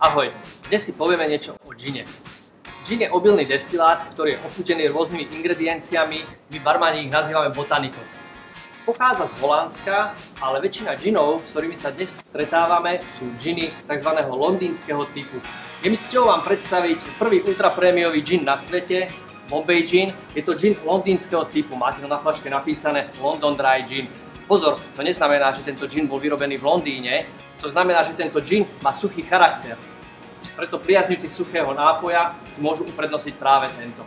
Ahoj, dnes si povieme niečo o džine. Džin je obilný destilát, ktorý je ochutený rôznymi ingredienciami, my barmani ich nazývame botanicals. Pochádza z Holandska, ale väčšina džinov, s ktorými sa dnes stretávame, sú džiny tzv. Londýnskeho typu. Je mi cťou vám predstaviť prvý ultraprémiový džin na svete, Bombay Gin. Je to džin londýnskeho typu, máte to na fľaške napísané London Dry Gin. Pozor, to neznamená, že tento džin bol vyrobený v Londýne, to znamená, že tento džin má suchý charakter. Preto priaznivci suchého nápoja si môžu uprednostniť práve tento.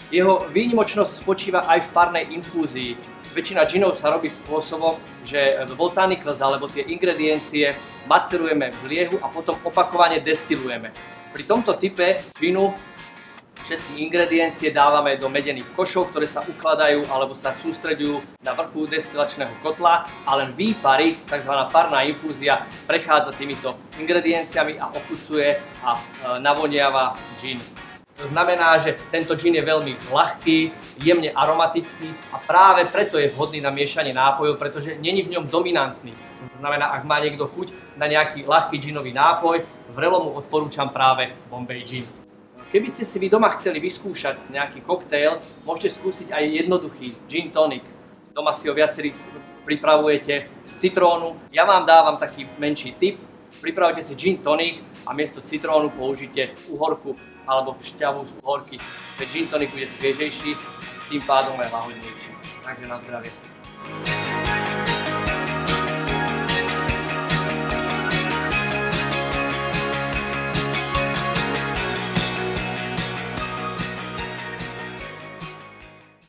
Jeho výnimočnosť spočíva aj v parnej infúzii. Väčšina džinov sa robí spôsobom, že botanicals alebo tie ingrediencie macerujeme v liehu a potom opakovane destilujeme. Pri tomto type džinu všetky ingrediencie dávame do medených košov, ktoré sa ukladajú alebo sa sústreďujú na vrchu destilačného kotla a len výpary, tzv. Parná infúzia, prechádza týmito ingredienciami a ochucuje a navoniava džin. To znamená, že tento džin je veľmi ľahký, jemne aromatický a práve preto je vhodný na miešanie nápojov, pretože není v ňom dominantný. To znamená, ak má niekto chuť na nejaký ľahký džinový nápoj, vrelo mu odporúčam práve Bombay Gin. Keby ste si vy doma chceli vyskúšať nejaký koktail, môžete skúsiť aj jednoduchý gin tonic. Doma si ho viacerí pripravujete z citrónu. Ja vám dávam taký menší tip. Pripravujte si gin tonic a miesto citrónu použite uhorku alebo šťavu z uhorky. Ten gin tonic bude sviežejší, tým pádom aj lahodnejší. Takže na zdravie.